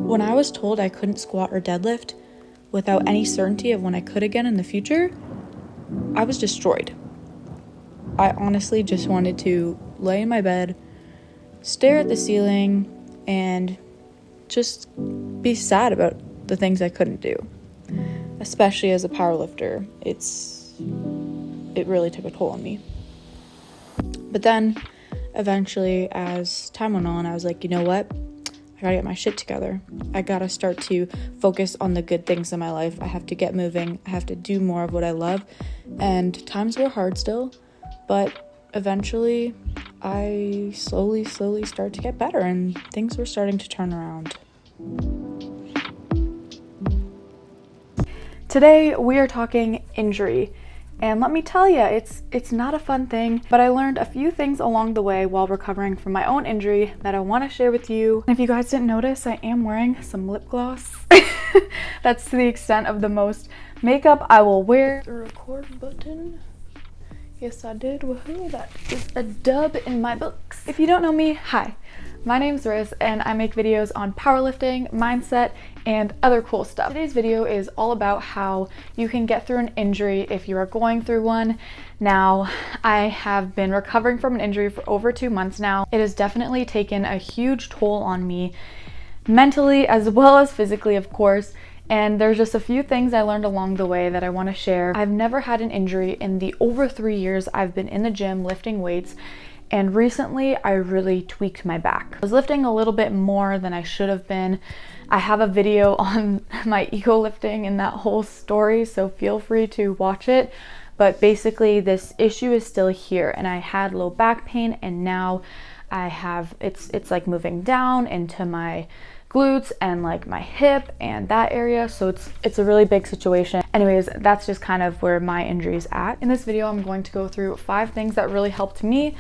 When I was told I couldn't squat or deadlift without any certainty of when I could again in the future, I was destroyed. I honestly just wanted to lay in my bed, stare at the ceiling, and just be sad about the things I couldn't do. Especially as a powerlifter, it really took a toll on me. But then, eventually, as time went on, I was like, you know what? I gotta get my shit together. I gotta start to focus on the good things in my life. I have to get moving. I have to do more of what I love. And times were hard still, but eventually I slowly started to get better and things were starting to turn around. Today we are talking injury. And let me tell you, it's not a fun thing, but I learned a few things along the way while recovering from my own injury that I want to share with you. And if you guys didn't notice, I am wearing some lip gloss. That's to the extent of the most makeup I will wear. The record button. Yes, I did. Woohoo, that is a dub in my books. If you don't know me, hi. My name's Riz and I make videos on powerlifting, mindset, and other cool stuff. Today's video is all about how you can get through an injury if you are going through one. Now, I have been recovering from an injury for over 2 months now. It has definitely taken a huge toll on me, mentally as well as physically, of course. And there's just a few things I learned along the way that I want to share. I've never had an injury in the over 3 years I've been in the gym lifting weights. And recently I really tweaked my back. I was lifting a little bit more than I should have been. I have a video on my ego lifting and that whole story, so feel free to watch it. But basically this issue is still here and I had low back pain and now I have, it's like moving down into my glutes and like my hip and that area, so it's a really big situation. Anyways, that's just kind of where my injury's at. In this video I'm going to go through 5 things that really helped me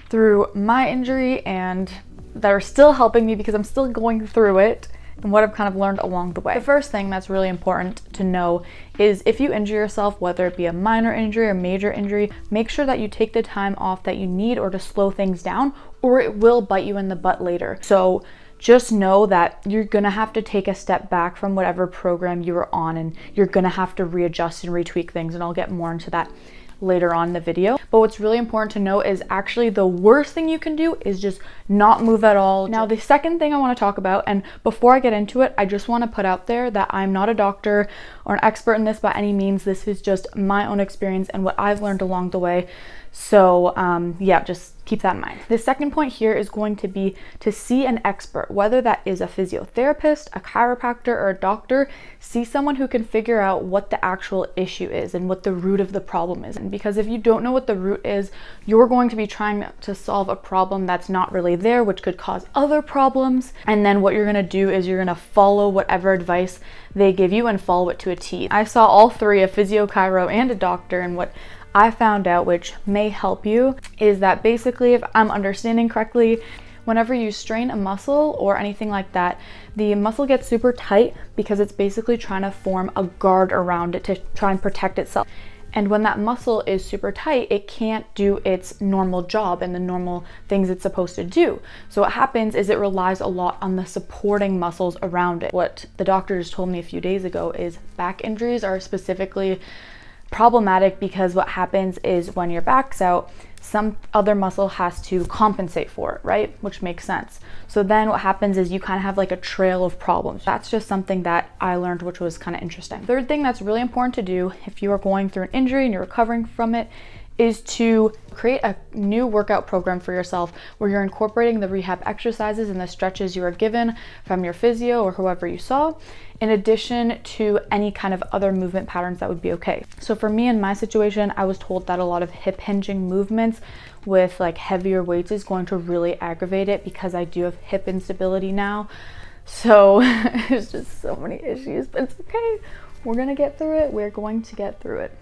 through my injury and that are still helping me because I'm still going through it, and what I've kind of learned along the way. The first thing that's really important to know is if you injure yourself, whether it be a minor injury or major injury, make sure that you take the time off that you need or to slow things down, or it will bite you in the butt later. So just know that you're gonna have to take a step back from whatever program you were on and you're gonna have to readjust and retweak things, and I'll get more into that later on in the video. But what's really important to know is actually the worst thing you can do is just not move at all. Now, the second thing I want to talk about, and before I get into it, I just want to put out there that I'm not a doctor or an expert in this by any means. This is just my own experience and what I've learned along the way. So yeah, just keep that in mind. The second point here is going to be to see an expert, whether that is a physiotherapist, a chiropractor, or a doctor. See someone who can figure out what the actual issue is and what the root of the problem is. And because if you don't know what the root is, you're going to be trying to solve a problem that's not really there, which could cause other problems. And then what you're gonna do is you're gonna follow whatever advice they give you and follow it to a T. I saw all 3, a physio, chiro, and a doctor, and what I found out, which may help you, is that basically, if I'm understanding correctly, whenever you strain a muscle or anything like that, the muscle gets super tight because it's basically trying to form a guard around it to try and protect itself. And when that muscle is super tight, it can't do its normal job and the normal things it's supposed to do. So what happens is it relies a lot on the supporting muscles around it. What the doctor just told me a few days ago is back injuries are specifically problematic because what happens is when your back's out, some other muscle has to compensate for it, right? Which makes sense. So then what happens is you kind of have like a trail of problems. That's just something that I learned, which was kind of interesting. Third thing that's really important to do if you are going through an injury and you're recovering from it is to create a new workout program for yourself where you're incorporating the rehab exercises and the stretches you were given from your physio or whoever you saw, in addition to any kind of other movement patterns that would be okay. So for me in my situation, I was told that a lot of hip hinging movements with like heavier weights is going to really aggravate it because I do have hip instability now. So there's just so many issues, but it's okay. We're gonna get through it. We're going to get through it.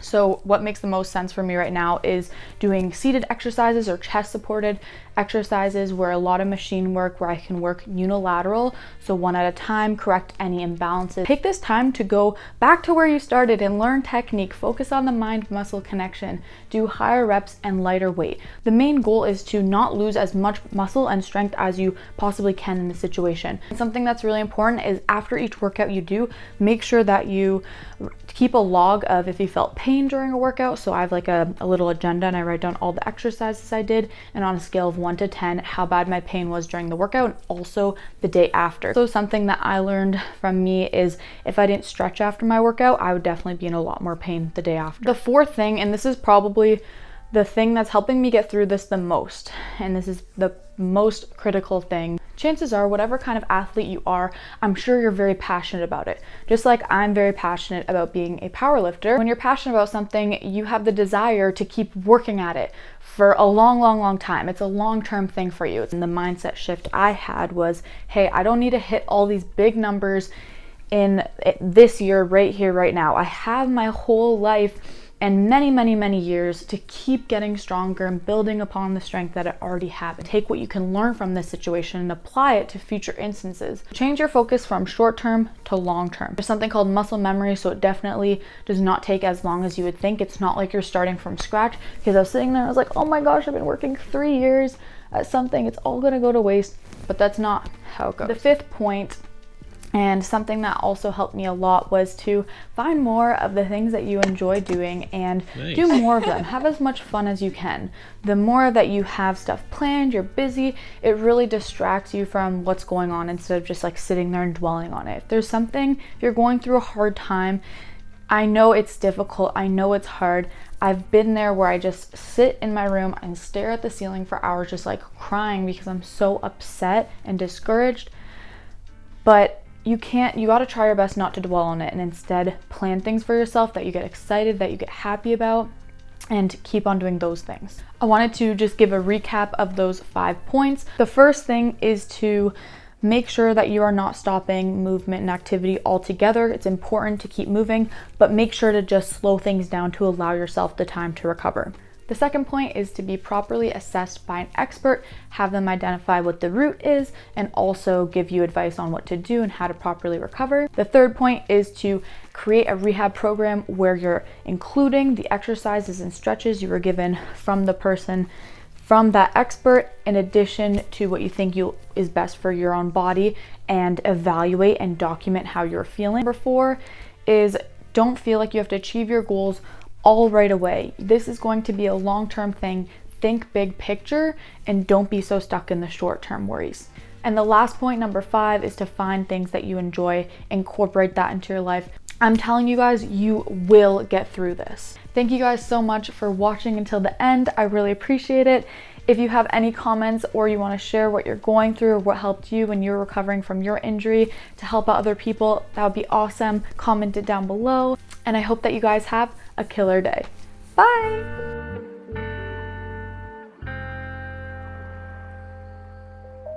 So what makes the most sense for me right now is doing seated exercises or chest supported exercises where a lot of machine work, where I can work unilateral, so one at a time, correct any imbalances. Take this time to go back to where you started and learn technique, focus on the mind-muscle connection, do higher reps and lighter weight. The main goal is to not lose as much muscle and strength as you possibly can in the situation. And something that's really important is after each workout you do, make sure that you keep a log of if you felt pain during a workout. So I have like a little agenda and I write down all the exercises I did and on a scale of 1 to 10 how bad my pain was during the workout and also the day after. So something that I learned from me is if I didn't stretch after my workout, I would definitely be in a lot more pain the day after. The fourth thing, and this is probably the thing that's helping me get through this the most, and this is the most critical thing. Chances are, whatever kind of athlete you are, I'm sure you're very passionate about it. Just like I'm very passionate about being a powerlifter. When you're passionate about something, you have the desire to keep working at it for a long time. It's a long-term thing for you. And the mindset shift I had was, hey, I don't need to hit all these big numbers in this year, right here, right now. I have my whole life and many years to keep getting stronger and building upon the strength that I already have. Take what you can learn from this situation and apply it to future instances. Change your focus from short-term to long-term. There's something called muscle memory, so it definitely does not take as long as you would think. It's not like you're starting from scratch, because I was sitting there, I was like, oh my gosh, I've been working 3 years at something, it's all gonna go to waste, but that's not how it goes. The fifth point, and something that also helped me a lot, was to find more of the things that you enjoy doing and do more of them. Have as much fun as you can. The more that you have stuff planned, you're busy, it really distracts you from what's going on instead of just like sitting there and dwelling on it. If there's something, if you're going through a hard time, I know it's difficult, I know it's hard. I've been there where I just sit in my room and stare at the ceiling for hours just like crying because I'm so upset and discouraged. But you gotta try your best not to dwell on it and instead plan things for yourself that you get excited, that you get happy about, and keep on doing those things. I wanted to just give a recap of those 5 points. The first thing is to make sure that you are not stopping movement and activity altogether. It's important to keep moving, but make sure to just slow things down to allow yourself the time to recover. The second point is to be properly assessed by an expert, have them identify what the root is, and also give you advice on what to do and how to properly recover. The third point is to create a rehab program where you're including the exercises and stretches you were given from the person, from that expert, in addition to what you think is best for your own body, and evaluate and document how you're feeling. Number 4 is don't feel like you have to achieve your goals all right away. This is going to be a long-term thing. Think big picture and don't be so stuck in the short-term worries. And the last point, number 5, is to find things that you enjoy, incorporate that into your life. I'm telling you guys, you will get through this. Thank you guys so much for watching until the end. I really appreciate it. If you have any comments or you want to share what you're going through or what helped you when you're recovering from your injury to help out other people, that would be awesome. Comment it down below. And I hope that you guys have a killer day. Bye!